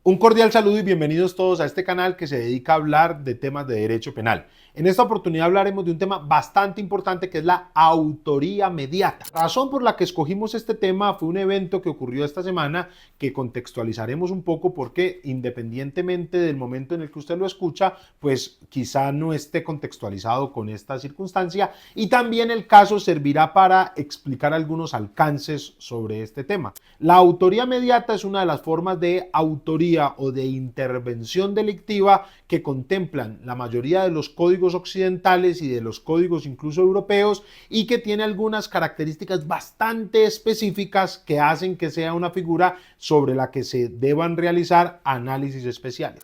Un cordial saludo y bienvenidos todos a este canal que se dedica a hablar de temas de derecho penal. En esta oportunidad hablaremos de un tema bastante importante que es la autoría mediata. La razón por la que escogimos este tema fue un evento que ocurrió esta semana que contextualizaremos un poco porque independientemente del momento en el que usted lo escucha, pues quizá no esté contextualizado con esta circunstancia y también el caso servirá para explicar algunos alcances sobre este tema. La autoría mediata es una de las formas de autoría o de intervención delictiva que contemplan la mayoría de los códigos occidentales y de los códigos incluso europeos y que tiene algunas características bastante específicas que hacen que sea una figura sobre la que se deban realizar análisis especiales.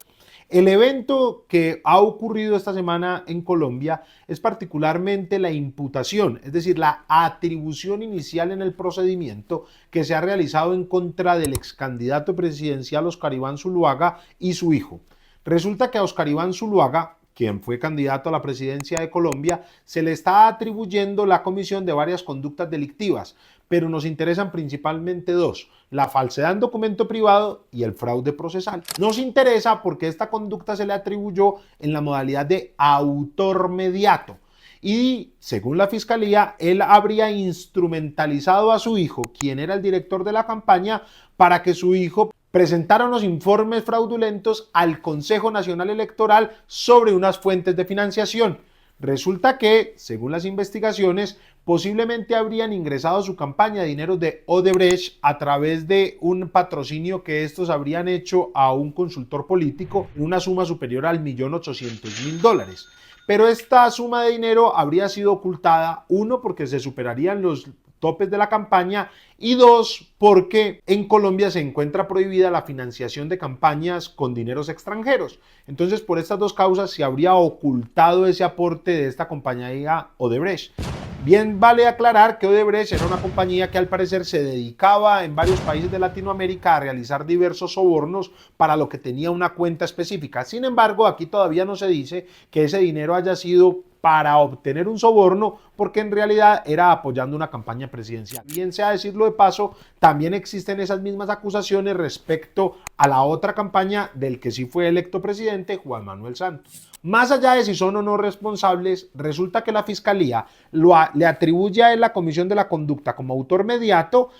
El evento que ha ocurrido esta semana en Colombia es particularmente la imputación, es decir, la atribución inicial en el procedimiento que se ha realizado en contra del ex candidato presidencial Óscar Iván Zuluaga y su hijo. Resulta que a Óscar Iván Zuluaga, quien fue candidato a la presidencia de Colombia, se le está atribuyendo la comisión de varias conductas delictivas, pero nos interesan principalmente dos: la falsedad en documento privado y el fraude procesal. Nos interesa porque esta conducta se le atribuyó en la modalidad de autor mediato y, según la fiscalía, él habría instrumentalizado a su hijo, quien era el director de la campaña, para que su hijo presentara unos informes fraudulentos al Consejo Nacional Electoral sobre unas fuentes de financiación. Resulta que, según las investigaciones, posiblemente habrían ingresado a su campaña dineros de Odebrecht a través de un patrocinio que estos habrían hecho a un consultor político en una suma superior al $1.800.000. Pero esta suma de dinero habría sido ocultada, uno, porque se superarían los topes de la campaña y dos, porque en Colombia se encuentra prohibida la financiación de campañas con dineros extranjeros. Entonces, por estas dos causas se habría ocultado ese aporte de esta compañía Odebrecht. Bien vale aclarar que Odebrecht era una compañía que al parecer se dedicaba en varios países de Latinoamérica a realizar diversos sobornos para lo que tenía una cuenta específica. Sin embargo, aquí todavía no se dice que ese dinero haya sido para obtener un soborno, porque en realidad era apoyando una campaña presidencial. Bien sea decirlo de paso, también existen esas mismas acusaciones respecto a la otra campaña del que sí fue electo presidente, Juan Manuel Santos. Más allá de si son o no responsables, resulta que la fiscalía le atribuye a él la comisión de la conducta como autor mediato,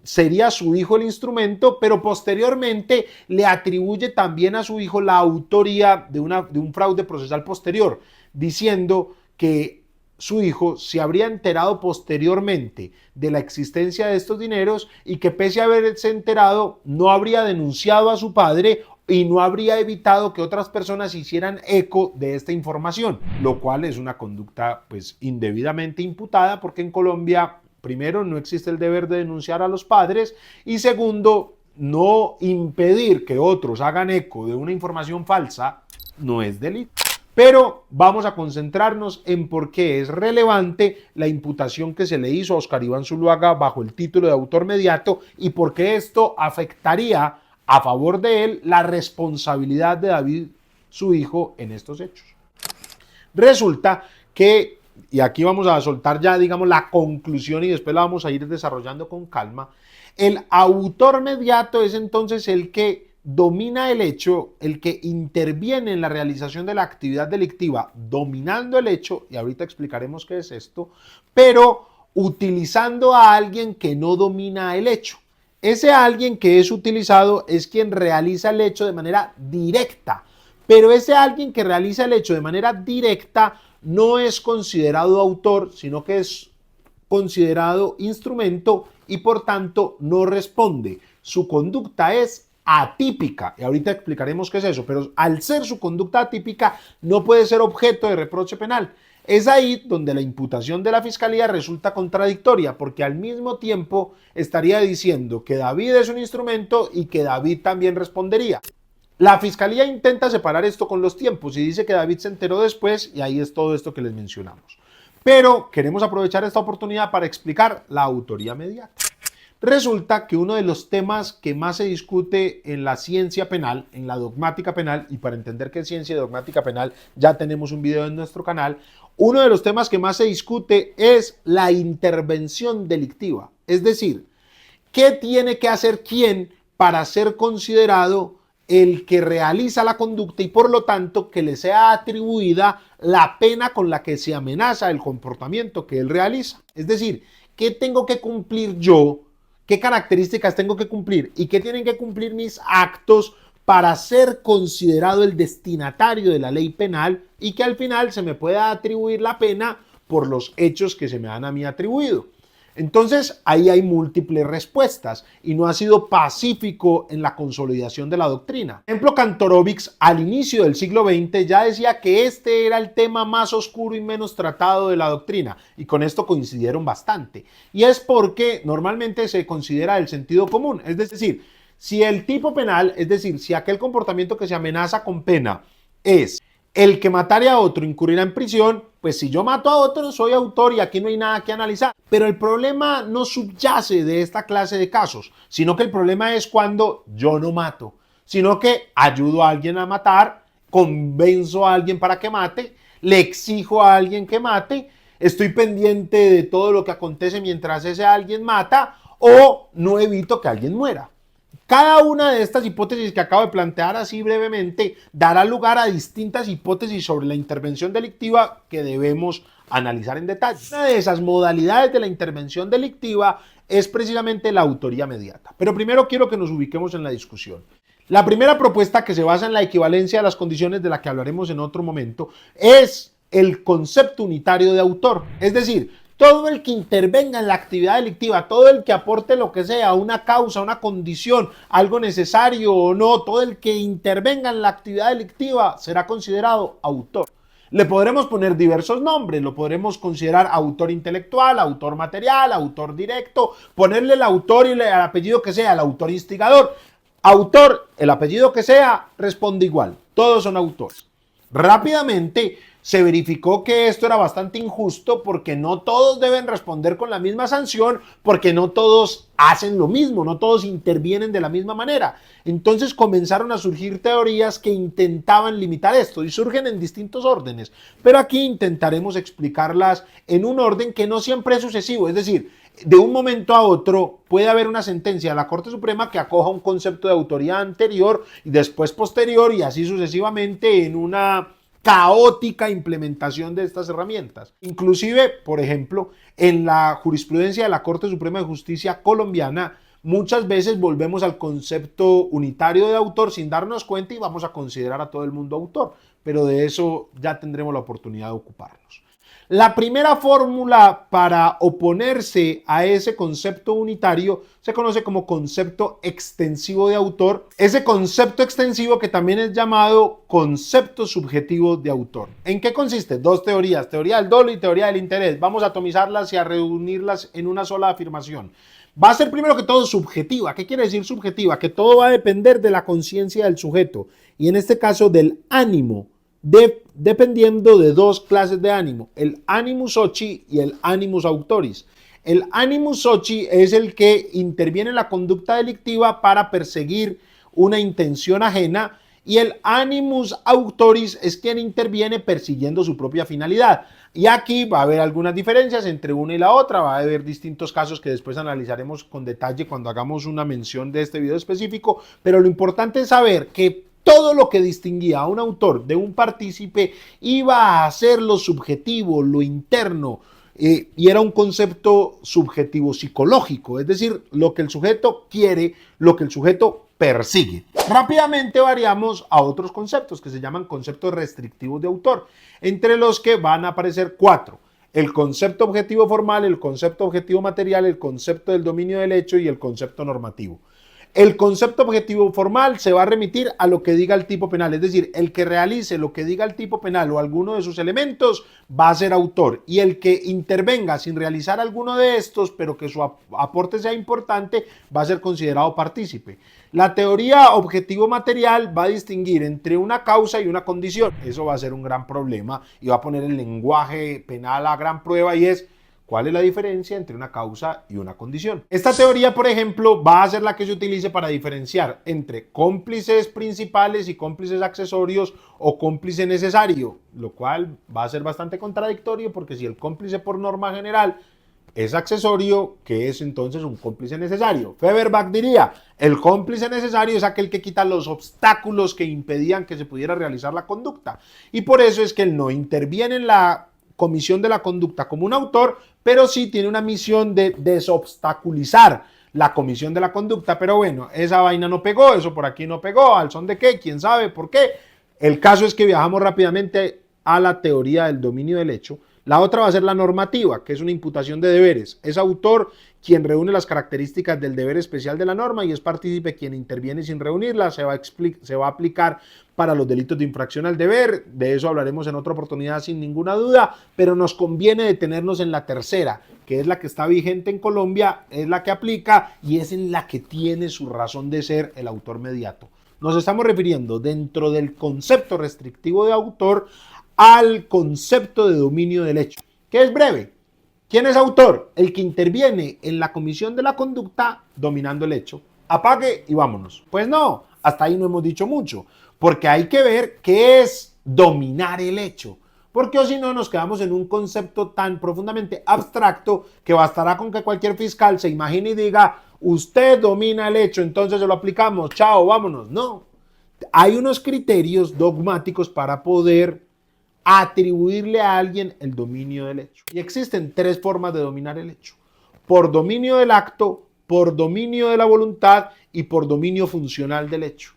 sería su hijo el instrumento, pero posteriormente le atribuye también a su hijo la autoría de un fraude procesal posterior, diciendo que su hijo se habría enterado posteriormente de la existencia de estos dineros y que pese a haberse enterado no habría denunciado a su padre y no habría evitado que otras personas hicieran eco de esta información, lo cual es una conducta pues indebidamente imputada, porque en Colombia, primero, no existe el deber de denunciar a los padres y segundo, no impedir que otros hagan eco de una información falsa no es delito. Pero vamos a concentrarnos en por qué es relevante la imputación que se le hizo a Óscar Iván Zuluaga bajo el título de autor mediato y por qué esto afectaría a favor de él la responsabilidad de David, su hijo, en estos hechos. Resulta que, y aquí vamos a soltar ya, digamos, la conclusión y después la vamos a ir desarrollando con calma, el autor mediato es entonces el que domina el hecho, el que interviene en la realización de la actividad delictiva, dominando el hecho, y ahorita explicaremos qué es esto, pero utilizando a alguien que no domina el hecho. Ese alguien que es utilizado es quien realiza el hecho de manera directa, pero ese alguien que realiza el hecho de manera directa no es considerado autor, sino que es considerado instrumento y por tanto no responde. Su conducta es atípica, y ahorita explicaremos qué es eso, pero al ser su conducta atípica no puede ser objeto de reproche penal. Es ahí donde la imputación de la fiscalía resulta contradictoria, porque al mismo tiempo estaría diciendo que David es un instrumento y que David también respondería. La fiscalía intenta separar esto con los tiempos y dice que David se enteró después y ahí es todo esto que les mencionamos. Pero queremos aprovechar esta oportunidad para explicar la autoría mediata. Resulta que uno de los temas que más se discute en la ciencia penal, en la dogmática penal, y para entender qué es ciencia y dogmática penal ya tenemos un video en nuestro canal, uno de los temas que más se discute es la intervención delictiva. Es decir, ¿qué tiene que hacer quién para ser considerado el que realiza la conducta y por lo tanto que le sea atribuida la pena con la que se amenaza el comportamiento que él realiza. Es decir, ¿qué tengo que cumplir yo? ¿Qué características tengo que cumplir? ¿Y qué tienen que cumplir mis actos para ser considerado el destinatario de la ley penal y que al final se me pueda atribuir la pena por los hechos que se me han a mí atribuido? Entonces, ahí hay múltiples respuestas y no ha sido pacífico en la consolidación de la doctrina. Por ejemplo, Kantorovich al inicio del siglo XX ya decía que este era el tema más oscuro y menos tratado de la doctrina y con esto coincidieron bastante. Y es porque normalmente se considera el sentido común, es decir, si el tipo penal, es decir, si aquel comportamiento que se amenaza con pena es el que matare a otro incurrirá en prisión, pues si yo mato a otro soy autor y aquí no hay nada que analizar. Pero el problema no subyace de esta clase de casos, sino que el problema es cuando yo no mato, sino que ayudo a alguien a matar, convenzo a alguien para que mate, le exijo a alguien que mate, estoy pendiente de todo lo que acontece mientras ese alguien mata o no evito que alguien muera. Cada una de estas hipótesis que acabo de plantear así brevemente dará lugar a distintas hipótesis sobre la intervención delictiva que debemos analizar en detalle. Una de esas modalidades de la intervención delictiva es precisamente la autoría mediata. Pero primero quiero que nos ubiquemos en la discusión. La primera propuesta, que se basa en la equivalencia de las condiciones de la que hablaremos en otro momento, es el concepto unitario de autor. Es decir, todo el que intervenga en la actividad delictiva, todo el que aporte lo que sea, una causa, una condición, algo necesario o no, todo el que intervenga en la actividad delictiva será considerado autor. Le podremos poner diversos nombres, lo podremos considerar autor intelectual, autor material, autor directo, ponerle el autor y el apellido que sea, el autor instigador. Autor, el apellido que sea, responde igual, todos son autores. Rápidamente se verificó que esto era bastante injusto porque no todos deben responder con la misma sanción, porque no todos hacen lo mismo, no todos intervienen de la misma manera. Entonces comenzaron a surgir teorías que intentaban limitar esto y surgen en distintos órdenes, pero aquí intentaremos explicarlas en un orden que no siempre es sucesivo, es decir, de un momento a otro puede haber una sentencia de la Corte Suprema que acoja un concepto de autoría anterior y después posterior y así sucesivamente en una caótica implementación de estas herramientas. Inclusive, por ejemplo, en la jurisprudencia de la Corte Suprema de Justicia colombiana, muchas veces volvemos al concepto unitario de autor sin darnos cuenta y vamos a considerar a todo el mundo autor, pero de eso ya tendremos la oportunidad de ocuparnos. La primera fórmula para oponerse a ese concepto unitario se conoce como concepto extensivo de autor. Ese concepto extensivo que también es llamado concepto subjetivo de autor. ¿En qué consiste? Dos teorías, teoría del dolo y teoría del interés. Vamos a atomizarlas y a reunirlas en una sola afirmación. Va a ser primero que todo subjetiva. ¿Qué quiere decir subjetiva? Que todo va a depender de la conciencia del sujeto y en este caso del ánimo. Dependiendo de dos clases de ánimo, el animus occi y el animus auctoris. El animus occi es el que interviene en la conducta delictiva para perseguir una intención ajena y el animus auctoris es quien interviene persiguiendo su propia finalidad. Y aquí va a haber algunas diferencias entre una y la otra, va a haber distintos casos que después analizaremos con detalle cuando hagamos una mención de este video específico, pero lo importante es saber que todo lo que distinguía a un autor de un partícipe iba a ser lo subjetivo, lo interno, y era un concepto subjetivo psicológico, es decir, lo que el sujeto quiere, lo que el sujeto persigue. Rápidamente variamos a otros conceptos que se llaman conceptos restrictivos de autor, entre los que van a aparecer 4. El concepto objetivo formal, el concepto objetivo material, el concepto del dominio del hecho y el concepto normativo. El concepto objetivo formal se va a remitir a lo que diga el tipo penal, es decir, el que realice lo que diga el tipo penal o alguno de sus elementos va a ser autor y el que intervenga sin realizar alguno de estos, pero que su aporte sea importante, va a ser considerado partícipe. La teoría objetivo material va a distinguir entre una causa y una condición. Eso va a ser un gran problema y va a poner el lenguaje penal a gran prueba y es: ¿cuál es la diferencia entre una causa y una condición? Esta teoría, por ejemplo, va a ser la que se utilice para diferenciar entre cómplices principales y cómplices accesorios o cómplice necesario, lo cual va a ser bastante contradictorio porque si el cómplice por norma general es accesorio, que es entonces un cómplice necesario. Feuerbach diría, el cómplice necesario es aquel que quita los obstáculos que impedían que se pudiera realizar la conducta. Y por eso es que él no interviene en la comisión de la conducta como un autor, pero sí tiene una misión de desobstaculizar la comisión de la conducta. Pero bueno, esa vaina no pegó, eso por aquí no pegó, ¿al son de qué? ¿Quién sabe por qué? El caso es que viajamos rápidamente a la teoría del dominio del hecho. La otra va a ser la normativa, que es una imputación de deberes. Es autor quien reúne las características del deber especial de la norma y es partícipe quien interviene sin reunirla. Se va a aplicar para los delitos de infracción al deber. De eso hablaremos en otra oportunidad sin ninguna duda, pero nos conviene detenernos en la tercera, que es la que está vigente en Colombia, es la que aplica y es en la que tiene su razón de ser el autor mediato. Nos estamos refiriendo dentro del concepto restrictivo de autor al concepto de dominio del hecho, que es breve. ¿Quién es autor? El que interviene en la comisión de la conducta dominando el hecho. Apague y vámonos. Pues no, hasta ahí no hemos dicho mucho, porque hay que ver qué es dominar el hecho, porque o si no nos quedamos en un concepto tan profundamente abstracto que bastará con que cualquier fiscal se imagine y diga, usted domina el hecho, entonces se lo aplicamos, chao, vámonos. No, hay unos criterios dogmáticos para poder atribuirle a alguien el dominio del hecho. Y existen tres formas de dominar el hecho: por dominio del acto, por dominio de la voluntad y por dominio funcional del hecho.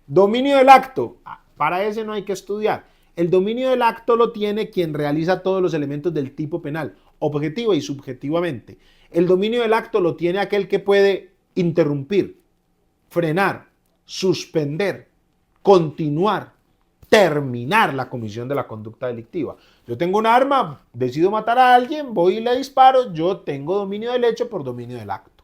Dominio del acto, para ese no hay que estudiar. El dominio del acto lo tiene quien realiza todos los elementos del tipo penal, objetiva y subjetivamente. El dominio del acto lo tiene aquel que puede interrumpir, frenar, suspender, continuar, terminar la comisión de la conducta delictiva. Yo tengo un arma, decido matar a alguien, voy y le disparo, yo tengo dominio del hecho por dominio del acto.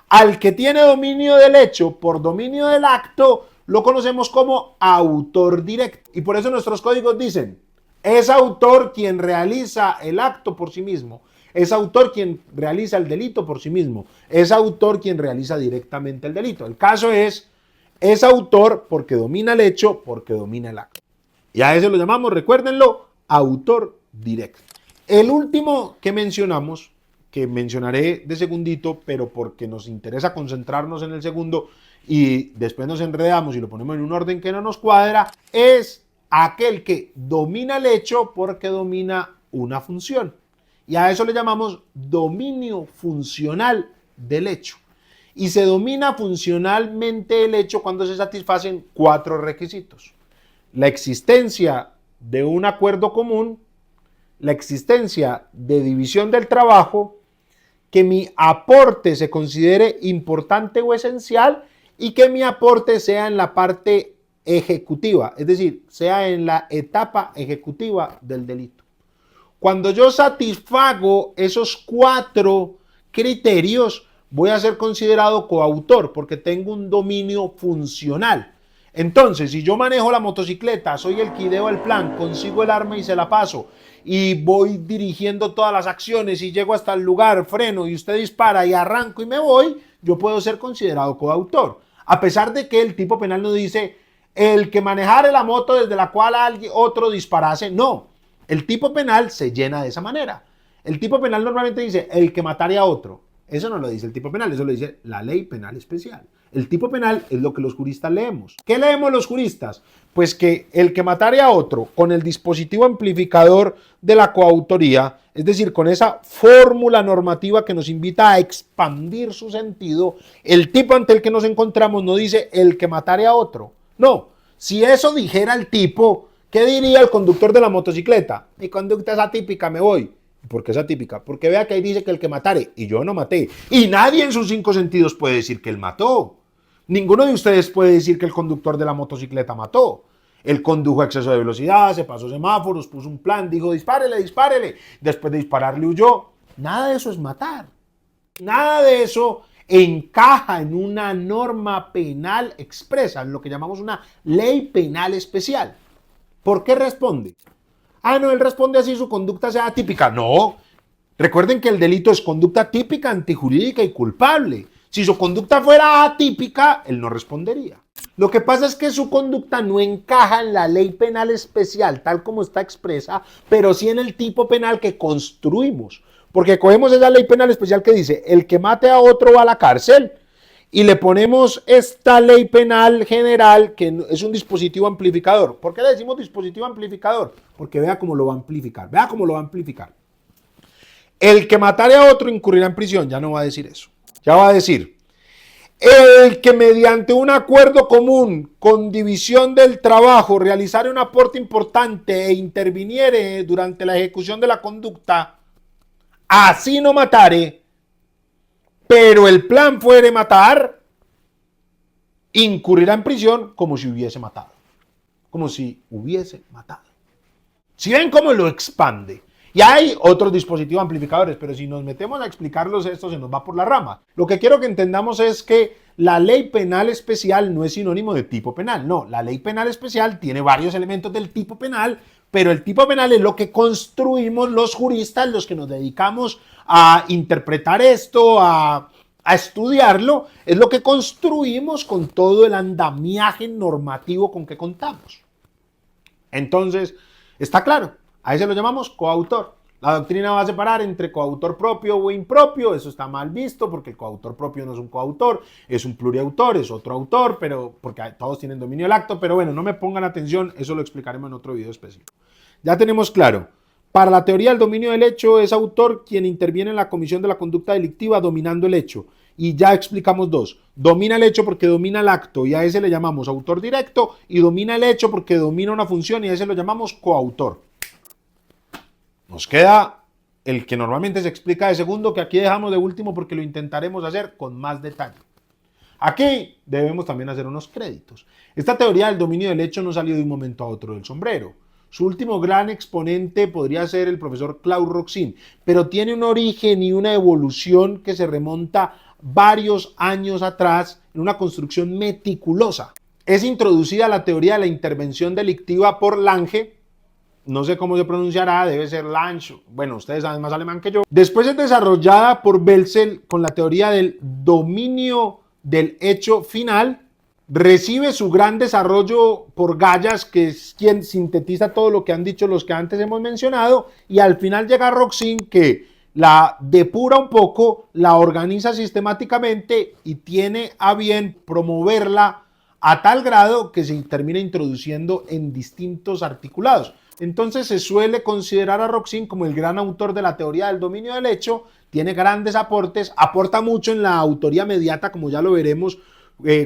Al que tiene dominio del hecho por dominio del acto, lo conocemos como autor directo. Y por eso nuestros códigos dicen, es autor quien realiza el acto por sí mismo, es autor quien realiza el delito por sí mismo, es autor quien realiza directamente el delito. El caso es autor porque domina el hecho, porque domina el acto. Y a ese lo llamamos, recuérdenlo, autor directo. El último que mencionamos, que mencionaré de segundito, pero porque nos interesa concentrarnos en el segundo y después nos enredamos y lo ponemos en un orden que no nos cuadra, es aquel que domina el hecho porque domina una función. Y a eso le llamamos dominio funcional del hecho. Y se domina funcionalmente el hecho cuando se satisfacen cuatro requisitos: la existencia de un acuerdo común, la existencia de división del trabajo, que mi aporte se considere importante o esencial y que mi aporte sea en la parte ejecutiva, es decir, sea en la etapa ejecutiva del delito. Cuando yo satisfago esos cuatro criterios, voy a ser considerado coautor porque tengo un dominio funcional. Entonces, si yo manejo la motocicleta, soy el que ideo el plan, consigo el arma y se la paso, y voy dirigiendo todas las acciones y llego hasta el lugar, freno y usted dispara y arranco y me voy, yo puedo ser considerado coautor. A pesar de que el tipo penal no dice el que manejare la moto desde la cual otro disparase, no. El tipo penal se llena de esa manera. El tipo penal normalmente dice el que matare a otro. Eso no lo dice el tipo penal, eso lo dice la ley penal especial. El tipo penal es lo que los juristas leemos. ¿Qué leemos los juristas? Pues que el que matare a otro con el dispositivo amplificador de la coautoría, es decir, con esa fórmula normativa que nos invita a expandir su sentido, el tipo ante el que nos encontramos no dice el que matare a otro. No, si eso dijera el tipo, ¿qué diría el conductor de la motocicleta? Mi conducta es atípica, me voy. ¿Por qué es atípica? Porque vea que ahí dice que el que matare, y yo no maté. Y nadie en sus cinco sentidos puede decir que él mató. Ninguno de ustedes puede decir que el conductor de la motocicleta mató. Él condujo a exceso de velocidad, se pasó semáforos, puso un plan, dijo dispárele, dispárele. Después de dispararle huyó. Nada de eso es matar. Nada de eso encaja en una norma penal expresa, en lo que llamamos una ley penal especial. ¿Por qué responde? Ah, no, él responde así, su conducta sea atípica. No, recuerden que el delito es conducta típica, antijurídica y culpable. Si su conducta fuera atípica, él no respondería. Lo que pasa es que su conducta no encaja en la ley penal especial, tal como está expresa, pero sí en el tipo penal que construimos. Porque cogemos esa ley penal especial que dice, el que mate a otro va a la cárcel, y le ponemos esta ley penal general, que es un dispositivo amplificador. ¿Por qué le decimos dispositivo amplificador? Porque vea cómo lo va a amplificar, vea cómo lo va a amplificar. El que matare a otro incurrirá en prisión, ya no va a decir eso. Ya va a decir, el que mediante un acuerdo común con división del trabajo realizare un aporte importante e interviniere durante la ejecución de la conducta, así no matare, pero el plan fuere matar, incurrirá en prisión como si hubiese matado. Como si hubiese matado. Si ven cómo lo expande. Y hay otros dispositivos amplificadores, pero si nos metemos a explicarlos, esto se nos va por la rama. Lo que quiero que entendamos es que la ley penal especial no es sinónimo de tipo penal. No, la ley penal especial tiene varios elementos del tipo penal, pero el tipo penal es lo que construimos los juristas, los que nos dedicamos a interpretar esto, a estudiarlo, es lo que construimos con todo el andamiaje normativo con que contamos. Entonces, está claro, a ese lo llamamos coautor. La doctrina va a separar entre coautor propio o impropio, eso está mal visto porque el coautor propio no es un coautor, es un pluriautor, es otro autor, pero porque todos tienen dominio del acto, pero bueno, no me pongan atención, eso lo explicaremos en otro video específico. Ya tenemos claro, para la teoría del dominio del hecho es autor quien interviene en la comisión de la conducta delictiva dominando el hecho. Y ya explicamos dos. Domina el hecho porque domina el acto y a ese le llamamos autor directo, y domina el hecho porque domina una función y a ese lo llamamos coautor. Nos queda el que normalmente se explica de segundo, que aquí dejamos de último porque lo intentaremos hacer con más detalle. Aquí debemos también hacer unos créditos. Esta teoría del dominio del hecho no salió de un momento a otro del sombrero. Su último gran exponente podría ser el profesor Claude Roxin, pero tiene un origen y una evolución que se remonta varios años atrás en una construcción meticulosa. Es introducida la teoría de la intervención delictiva por Lange, no sé cómo se pronunciará, debe ser Lange, bueno, ustedes saben más alemán que yo. Después es desarrollada por Belzel con la teoría del dominio del hecho final. Recibe su gran desarrollo por Gallas, que es quien sintetiza todo lo que han dicho los que antes hemos mencionado, y al final llega Roxin, que la depura un poco, la organiza sistemáticamente y tiene a bien promoverla a tal grado que se termina introduciendo en distintos articulados. Entonces se suele considerar a Roxin como el gran autor de la teoría del dominio del hecho, tiene grandes aportes, aporta mucho en la autoría mediata, como ya lo veremos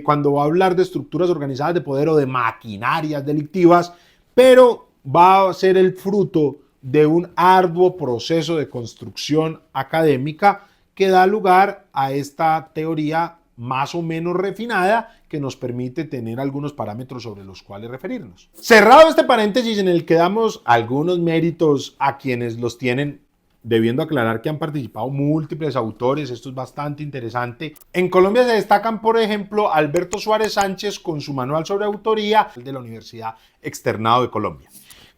cuando va a hablar de estructuras organizadas de poder o de maquinarias delictivas, pero va a ser el fruto de un arduo proceso de construcción académica que da lugar a esta teoría más o menos refinada que nos permite tener algunos parámetros sobre los cuales referirnos. Cerrado este paréntesis en el que damos algunos méritos a quienes los tienen, debiendo aclarar que han participado múltiples autores, esto es bastante interesante. En Colombia se destacan, por ejemplo, Alberto Suárez Sánchez con su manual sobre autoría de la Universidad Externado de Colombia.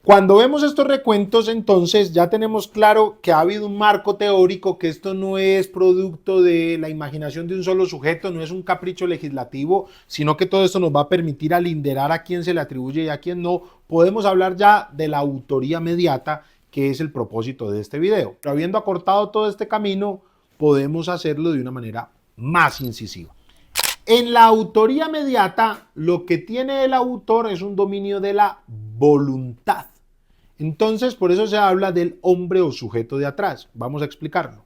Cuando vemos estos recuentos, entonces ya tenemos claro que ha habido un marco teórico, que esto no es producto de la imaginación de un solo sujeto, no es un capricho legislativo, sino que todo esto nos va a permitir alinderar a quién se le atribuye y a quién no. Podemos hablar ya de la autoría mediata, que es el propósito de este video. Pero habiendo acortado todo este camino, podemos hacerlo de una manera más incisiva. En la autoría mediata, lo que tiene el autor es un dominio de la voluntad. Entonces, por eso se habla del hombre o sujeto de atrás. Vamos a explicarlo.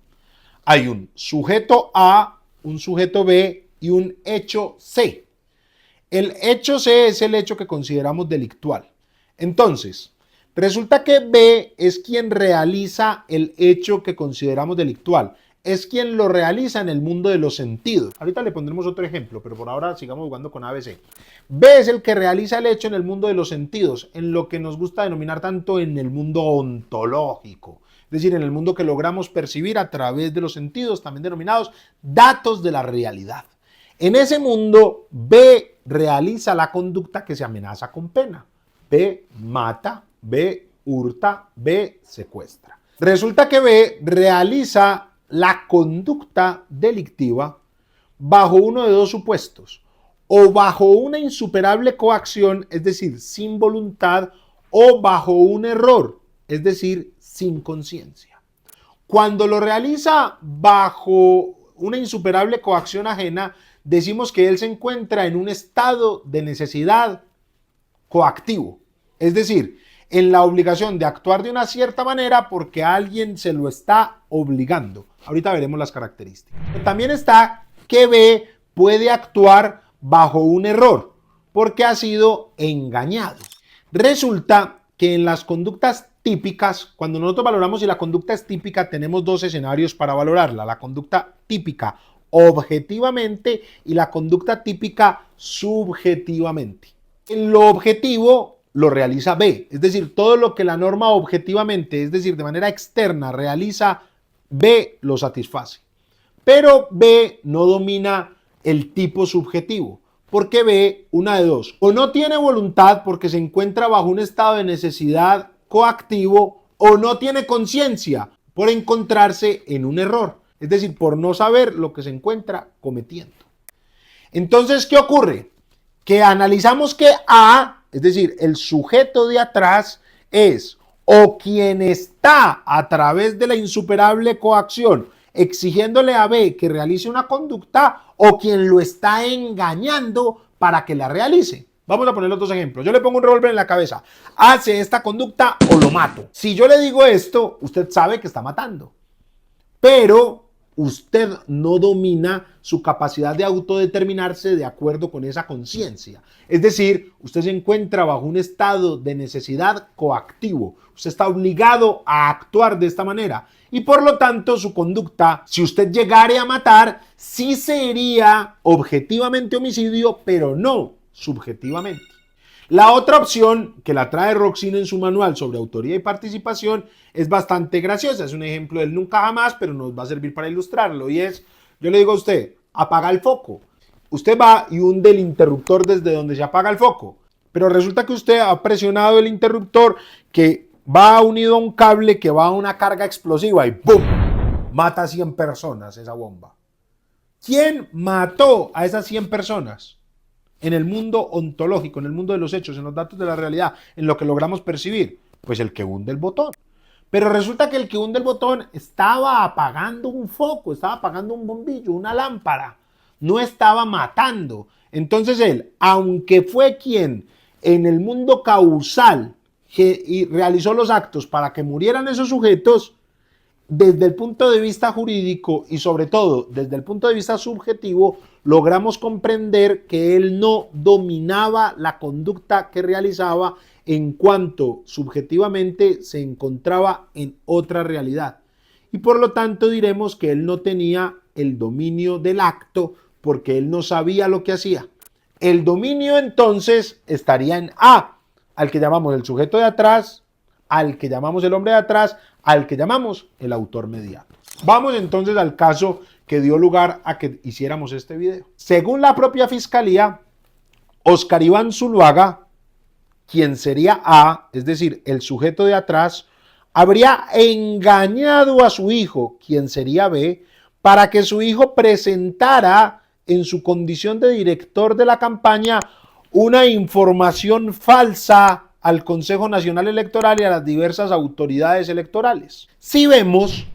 Hay un sujeto A, un sujeto B y un hecho C. El hecho C es el hecho que consideramos delictual. Entonces, resulta que B es quien realiza el hecho que consideramos delictual. Es quien lo realiza en el mundo de los sentidos. Ahorita le pondremos otro ejemplo, pero por ahora sigamos jugando con ABC. B es el que realiza el hecho en el mundo de los sentidos, en lo que nos gusta denominar tanto en el mundo ontológico, es decir, en el mundo que logramos percibir a través de los sentidos, también denominados datos de la realidad. En ese mundo, B realiza la conducta que se amenaza con pena. B mata, B hurta, B secuestra. Resulta que B realiza la conducta delictiva bajo uno de dos supuestos, o bajo una insuperable coacción, es decir, sin voluntad, o bajo un error, es decir, sin conciencia. Cuando lo realiza bajo una insuperable coacción ajena, decimos que él se encuentra en un estado de necesidad coactivo. Es decir, en la obligación de actuar de una cierta manera porque alguien se lo está obligando. Ahorita veremos las características. También está que B puede actuar bajo un error porque ha sido engañado. Resulta que en las conductas típicas, cuando nosotros valoramos si la conducta es típica, tenemos dos escenarios para valorarla. La conducta típica objetivamente y la conducta típica subjetivamente. En lo objetivo lo realiza B, es decir, todo lo que la norma objetivamente, es decir, de manera externa realiza, B lo satisface. Pero B no domina el tipo subjetivo, porque B, una de dos, o no tiene voluntad porque se encuentra bajo un estado de necesidad coactivo, o no tiene conciencia por encontrarse en un error, es decir, por no saber lo que se encuentra cometiendo. Entonces, ¿qué ocurre? Que analizamos que A, es decir, el sujeto de atrás, es o quien está a través de la insuperable coacción exigiéndole a B que realice una conducta, o quien lo está engañando para que la realice. Vamos a poner los dos ejemplos. Yo le pongo un revólver en la cabeza. Hace esta conducta o lo mato. Si yo le digo esto, usted sabe que está matando. Pero usted no domina su capacidad de autodeterminarse de acuerdo con esa conciencia. Es decir, usted se encuentra bajo un estado de necesidad coactivo. Usted está obligado a actuar de esta manera. Y por lo tanto, su conducta, si usted llegare a matar, sí sería objetivamente homicidio, pero no subjetivamente. La otra opción, que la trae Roxin en su manual sobre autoría y participación, es bastante graciosa. Es un ejemplo del nunca jamás, pero nos va a servir para ilustrarlo. Y es, yo le digo a usted, apaga el foco. Usted va y hunde el interruptor desde donde se apaga el foco. Pero resulta que usted ha presionado el interruptor que va unido a un cable que va a una carga explosiva y ¡pum! Mata a 100 personas esa bomba. ¿Quién mató a esas 100 personas? En el mundo ontológico, en el mundo de los hechos, en los datos de la realidad, en lo que logramos percibir, pues el que hunde el botón. Pero resulta que el que hunde el botón estaba apagando un foco, estaba apagando un bombillo, una lámpara, no estaba matando. Entonces él, aunque fue quien en el mundo causal realizó los actos para que murieran esos sujetos, desde el punto de vista jurídico y sobre todo desde el punto de vista subjetivo, logramos comprender que él no dominaba la conducta que realizaba en cuanto subjetivamente se encontraba en otra realidad. Y por lo tanto diremos que él no tenía el dominio del acto porque él no sabía lo que hacía. El dominio entonces estaría en A, al que llamamos el sujeto de atrás, al que llamamos el hombre de atrás, al que llamamos el autor mediato. Vamos entonces al caso que dio lugar a que hiciéramos este video. Según la propia fiscalía, Oscar Iván Zuluaga, quien sería A, es decir, el sujeto de atrás, habría engañado a su hijo, quien sería B, para que su hijo presentara en su condición de director de la campaña una información falsa al Consejo Nacional Electoral y a las diversas autoridades electorales. Si vemos,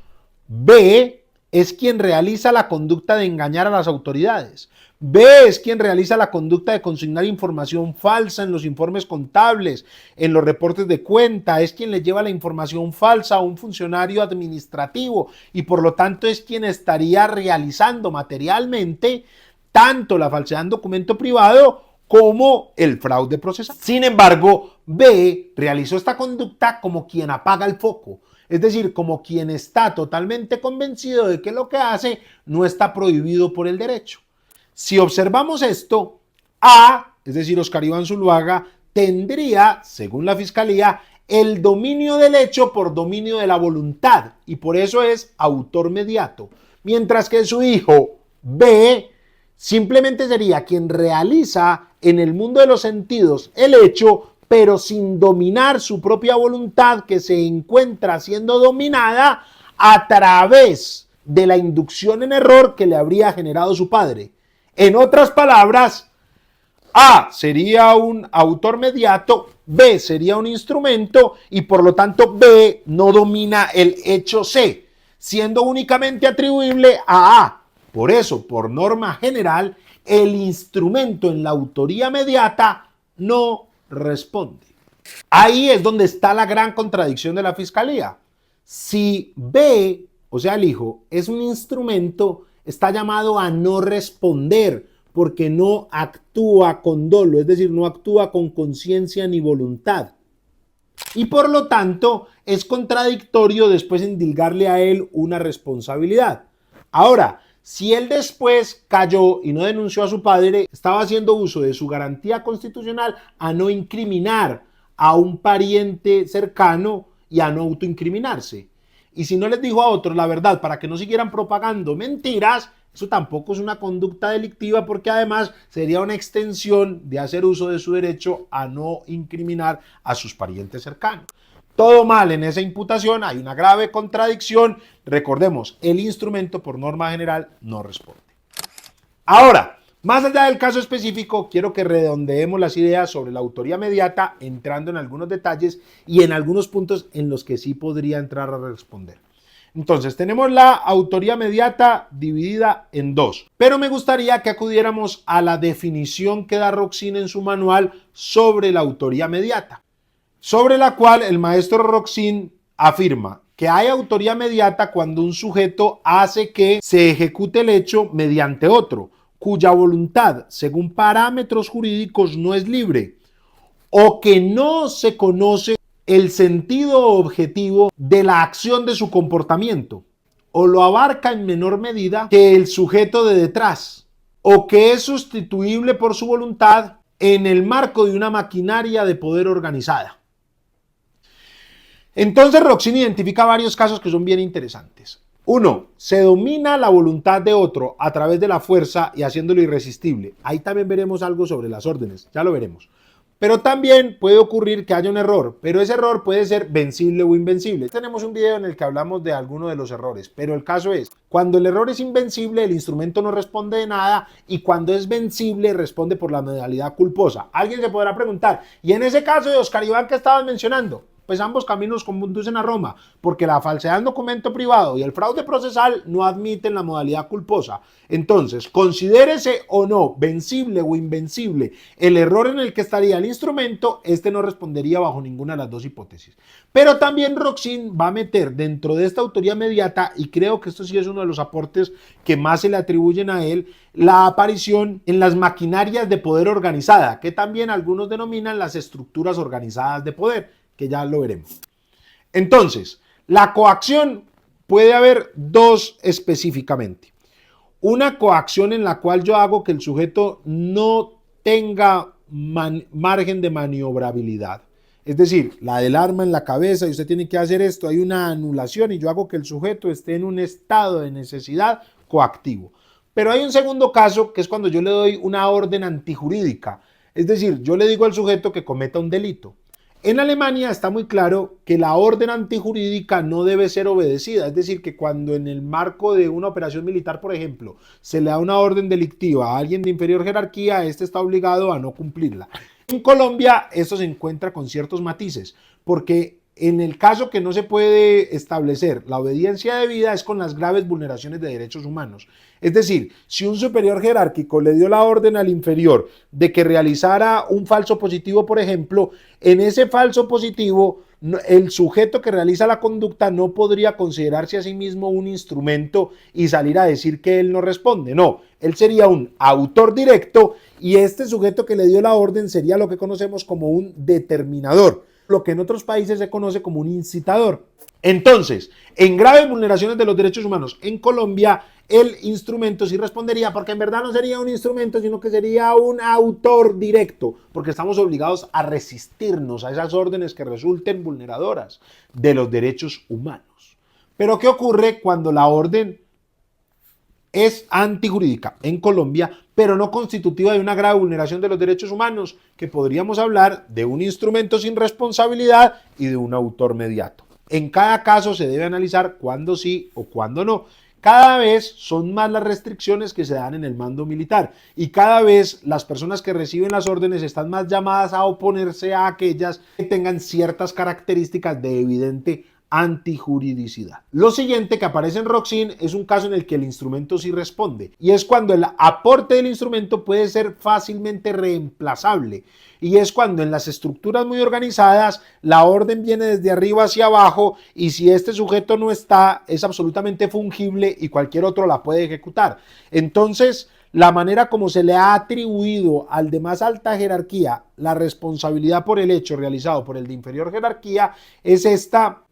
B es quien realiza la conducta de engañar a las autoridades. B es quien realiza la conducta de consignar información falsa en los informes contables, en los reportes de cuenta, es quien le lleva la información falsa a un funcionario administrativo y por lo tanto es quien estaría realizando materialmente tanto la falsedad en documento privado como el fraude procesal. Sin embargo, B realizó esta conducta como quien apaga el foco, es decir, como quien está totalmente convencido de que lo que hace no está prohibido por el derecho. Si observamos esto, A, es decir, Oscar Iván Zuluaga, tendría, según la fiscalía, el dominio del hecho por dominio de la voluntad y por eso es autor mediato, mientras que su hijo, B, simplemente sería quien realiza en el mundo de los sentidos el hecho, pero sin dominar su propia voluntad que se encuentra siendo dominada a través de la inducción en error que le habría generado su padre. En otras palabras, A sería un autor mediato, B sería un instrumento y por lo tanto B no domina el hecho C. siendo únicamente atribuible a A. Por eso, por norma general, el instrumento en la autoría mediata no responde. Ahí es donde está la gran contradicción de la fiscalía. Si B, o sea, el hijo, es un instrumento, está llamado a no responder porque no actúa con dolo, es decir, no actúa con conciencia ni voluntad. Y por lo tanto, es contradictorio después endilgarle a él una responsabilidad. Ahora, si él después cayó y no denunció a su padre, estaba haciendo uso de su garantía constitucional a no incriminar a un pariente cercano y a no autoincriminarse. Y si no les dijo a otros la verdad para que no siguieran propagando mentiras, eso tampoco es una conducta delictiva porque además sería una extensión de hacer uso de su derecho a no incriminar a sus parientes cercanos. Todo mal en esa imputación, hay una grave contradicción. Recordemos, el instrumento por norma general no responde. Ahora, más allá del caso específico, quiero que redondeemos las ideas sobre la autoría mediata, entrando en algunos detalles y en algunos puntos en los que sí podría entrar a responder. Entonces, tenemos la autoría mediata dividida en dos, pero me gustaría que acudiéramos a la definición que da Roxin en su manual sobre la autoría mediata, sobre la cual el maestro Roxin afirma que hay autoría mediata cuando un sujeto hace que se ejecute el hecho mediante otro, cuya voluntad, según parámetros jurídicos, no es libre, o que no se conoce el sentido objetivo de la acción de su comportamiento, o lo abarca en menor medida que el sujeto de detrás, o que es sustituible por su voluntad en el marco de una maquinaria de poder organizada. Entonces Roxin identifica varios casos que son bien interesantes. 1. Se domina la voluntad de otro a través de la fuerza y haciéndolo irresistible. Ahí también veremos algo sobre las órdenes, ya lo veremos. Pero también puede ocurrir que haya un error, pero ese error puede ser vencible o invencible. Tenemos un video en el que hablamos de alguno de los errores, pero el caso es, cuando el error es invencible, el instrumento no responde de nada, y cuando es vencible, responde por la modalidad culposa. Alguien se podrá preguntar, ¿y en ese caso de Oscar Iván que estabas mencionando? Pues ambos caminos conducen a Roma, porque la falsedad en documento privado y el fraude procesal no admiten la modalidad culposa. Entonces, considérese o no vencible o invencible el error en el que estaría el instrumento, este no respondería bajo ninguna de las dos hipótesis. Pero también Roxin va a meter dentro de esta autoría mediata, y creo que esto sí es uno de los aportes que más se le atribuyen a él, la aparición en las maquinarias de poder organizada, que también algunos denominan las estructuras organizadas de poder, que ya lo veremos. Entonces, la coacción puede haber dos específicamente. Una coacción en la cual yo hago que el sujeto no tenga margen de maniobrabilidad. Es decir, la del arma en la cabeza y usted tiene que hacer esto, hay una anulación y yo hago que el sujeto esté en un estado de necesidad coactivo. Pero hay un segundo caso que es cuando yo le doy una orden antijurídica. Es decir, yo le digo al sujeto que cometa un delito. En Alemania está muy claro que la orden antijurídica no debe ser obedecida, es decir, que cuando en el marco de una operación militar, por ejemplo, se le da una orden delictiva a alguien de inferior jerarquía, este está obligado a no cumplirla. En Colombia esto se encuentra con ciertos matices, porque en el caso que no se puede establecer la obediencia debida es con las graves vulneraciones de derechos humanos. Es decir, si un superior jerárquico le dio la orden al inferior de que realizara un falso positivo, por ejemplo, en ese falso positivo el sujeto que realiza la conducta no podría considerarse a sí mismo un instrumento y salir a decir que él no responde. No, él sería un autor directo y este sujeto que le dio la orden sería lo que conocemos como un determinador, lo que en otros países se conoce como un incitador. Entonces, en graves vulneraciones de los derechos humanos en Colombia, el instrumento sí respondería, porque en verdad no sería un instrumento, sino que sería un autor directo, porque estamos obligados a resistirnos a esas órdenes que resulten vulneradoras de los derechos humanos. Pero ¿qué ocurre cuando la orden es antijurídica en Colombia, pero no constitutiva de una grave vulneración de los derechos humanos, que podríamos hablar de un instrumento sin responsabilidad y de un autor mediato? En cada caso se debe analizar cuándo sí o cuándo no. Cada vez son más las restricciones que se dan en el mando militar y cada vez las personas que reciben las órdenes están más llamadas a oponerse a aquellas que tengan ciertas características de evidente antijuridicidad. Lo siguiente que aparece en Roxin es un caso en el que el instrumento sí responde, y es cuando el aporte del instrumento puede ser fácilmente reemplazable, y es cuando en las estructuras muy organizadas la orden viene desde arriba hacia abajo, y si este sujeto no está, es absolutamente fungible y cualquier otro la puede ejecutar. Entonces, la manera como se le ha atribuido al de más alta jerarquía la responsabilidad por el hecho realizado por el de inferior jerarquía es esta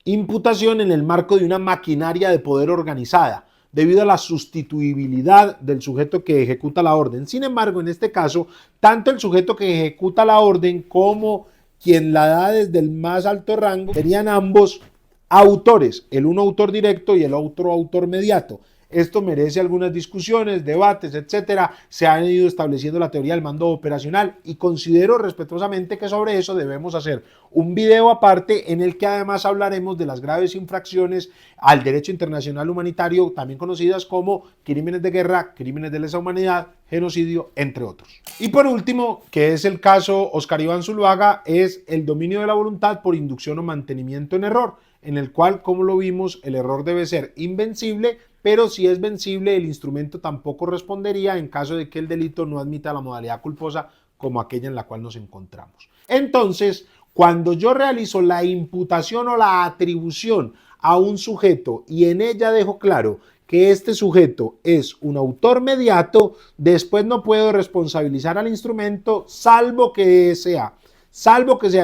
imputación en el marco de una maquinaria de poder organizada, debido a la sustituibilidad del sujeto que ejecuta la orden. Sin embargo, en este caso, tanto el sujeto que ejecuta la orden como quien la da desde el más alto rango serían ambos autores, el uno autor directo y el otro autor mediato. Esto merece algunas discusiones, debates, etcétera. Se ha ido estableciendo la teoría del mando operacional y considero respetuosamente que sobre eso debemos hacer un video aparte en el que además hablaremos de las graves infracciones al derecho internacional humanitario, también conocidas como crímenes de guerra, crímenes de lesa humanidad, genocidio, entre otros. Y por último, que es el caso Oscar Iván Zuluaga, es el dominio de la voluntad por inducción o mantenimiento en error, en el cual, como lo vimos, el error debe ser invencible, pero si es vencible, el instrumento tampoco respondería en caso de que el delito no admita la modalidad culposa como aquella en la cual nos encontramos. Entonces, cuando yo realizo la imputación o la atribución a un sujeto y en ella dejo claro que este sujeto es un autor mediato, después no puedo responsabilizar al instrumento salvo que sea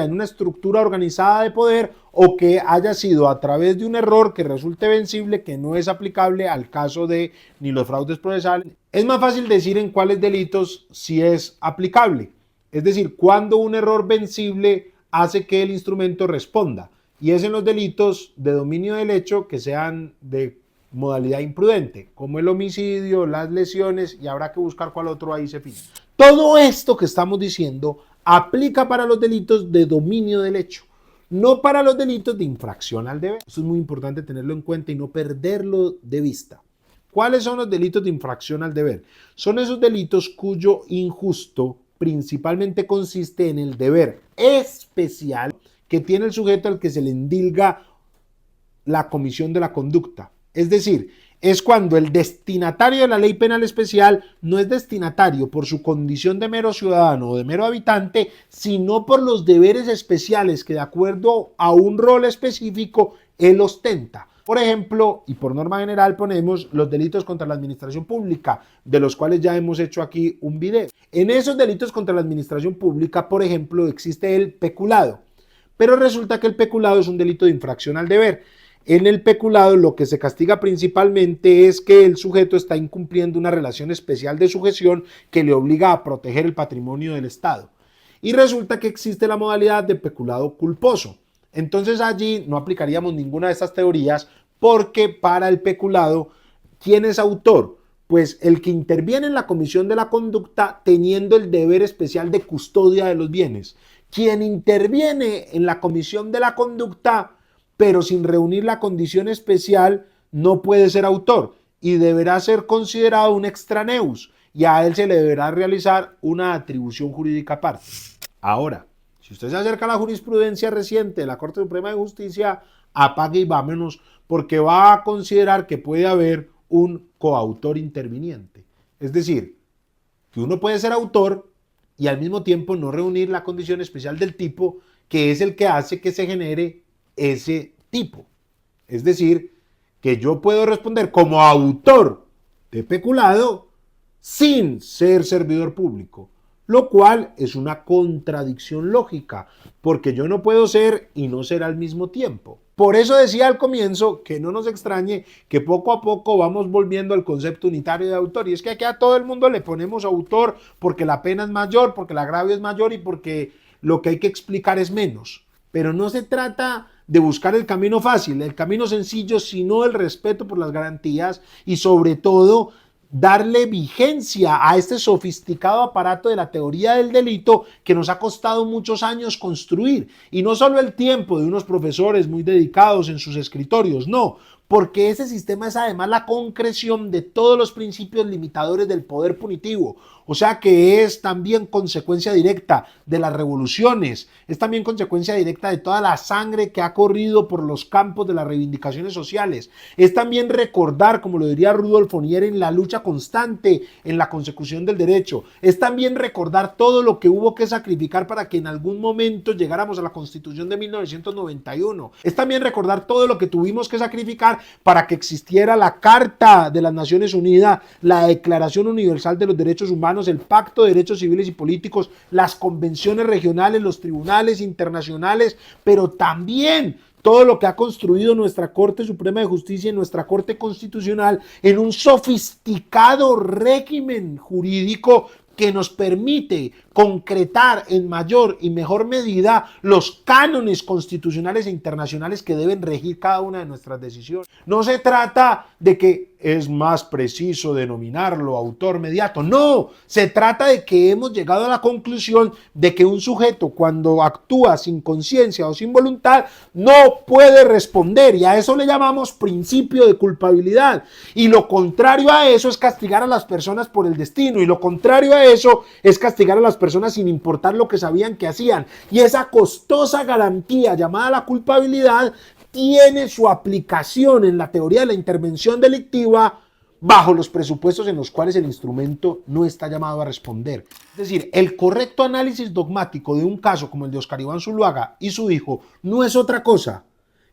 en una estructura organizada de poder o que haya sido a través de un error que resulte vencible, que no es aplicable al caso de ni los fraudes procesales. Es más fácil decir en cuáles delitos sí es aplicable, es decir, cuando un error vencible hace que el instrumento responda, y es en los delitos de dominio del hecho que sean de modalidad imprudente, como el homicidio, las lesiones, y habrá que buscar cuál otro ahí se fija. Todo esto que estamos diciendo aplica para los delitos de dominio del hecho, no para los delitos de infracción al deber. Eso es muy importante tenerlo en cuenta y no perderlo de vista. ¿Cuáles son los delitos de infracción al deber? Son esos delitos cuyo injusto principalmente consiste en el deber especial que tiene el sujeto al que se le endilga la comisión de la conducta. Es decir, es cuando el destinatario de la ley penal especial no es destinatario por su condición de mero ciudadano o de mero habitante, sino por los deberes especiales que de acuerdo a un rol específico él ostenta. Por ejemplo, y por norma general ponemos los delitos contra la administración pública, de los cuales ya hemos hecho aquí un video. En esos delitos contra la administración pública, por ejemplo, existe el peculado, pero resulta que el peculado es un delito de infracción al deber. En el peculado lo que se castiga principalmente es que el sujeto está incumpliendo una relación especial de sujeción que le obliga a proteger el patrimonio del Estado. Y resulta que existe la modalidad de peculado culposo. Entonces allí no aplicaríamos ninguna de estas teorías porque para el peculado, ¿quién es autor? Pues el que interviene en la comisión de la conducta teniendo el deber especial de custodia de los bienes. Quien interviene en la comisión de la conducta pero sin reunir la condición especial, no puede ser autor y deberá ser considerado un extraneus y a él se le deberá realizar una atribución jurídica aparte. Ahora, si usted se acerca a la jurisprudencia reciente de la Corte Suprema de Justicia, apague y vámonos porque va a considerar que puede haber un coautor interviniente. Es decir, que uno puede ser autor y al mismo tiempo no reunir la condición especial del tipo que es el que hace que se genere ese tipo. Es decir, que yo puedo responder como autor de peculado sin ser servidor público, lo cual es una contradicción lógica, porque yo no puedo ser y no ser al mismo tiempo. Por eso decía al comienzo que no nos extrañe que poco a poco vamos volviendo al concepto unitario de autor, y es que aquí a todo el mundo le ponemos autor porque la pena es mayor, porque el agravio es mayor y porque lo que hay que explicar es menos. Pero no se trata de buscar el camino fácil, el camino sencillo, sino el respeto por las garantías y sobre todo darle vigencia a este sofisticado aparato de la teoría del delito que nos ha costado muchos años construir. Y no solo el tiempo de unos profesores muy dedicados en sus escritorios, no, porque ese sistema es además la concreción de todos los principios limitadores del poder punitivo, o sea que es también consecuencia directa de las revoluciones, es también consecuencia directa de toda la sangre que ha corrido por los campos de las reivindicaciones sociales, es también recordar, como lo diría Rudolf Fourier, en la lucha constante en la consecución del derecho, es también recordar todo lo que hubo que sacrificar para que en algún momento llegáramos a la Constitución de 1991, es también recordar todo lo que tuvimos que sacrificar para que existiera la Carta de las Naciones Unidas, la Declaración Universal de los Derechos Humanos, el Pacto de Derechos Civiles y Políticos, las convenciones regionales, los tribunales internacionales, pero también todo lo que ha construido nuestra Corte Suprema de Justicia y nuestra Corte Constitucional en un sofisticado régimen jurídico que nos permite concretar en mayor y mejor medida los cánones constitucionales e internacionales que deben regir cada una de nuestras decisiones. No se trata de que es más preciso denominarlo autor mediato, no, se trata de que hemos llegado a la conclusión de que un sujeto cuando actúa sin conciencia o sin voluntad no puede responder, y a eso le llamamos principio de culpabilidad, y lo contrario a eso es castigar a las personas por el destino, y lo contrario a eso es castigar a las personas sin importar lo que sabían que hacían, y esa costosa garantía llamada la culpabilidad tiene su aplicación en la teoría de la intervención delictiva bajo los presupuestos en los cuales el instrumento no está llamado a responder. Es decir, el correcto análisis dogmático de un caso como el de Óscar Iván Zuluaga y su hijo no es otra cosa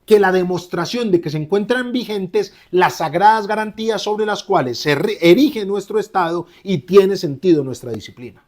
que la demostración de que se encuentran vigentes las sagradas garantías sobre las cuales se erige nuestro Estado y tiene sentido nuestra disciplina.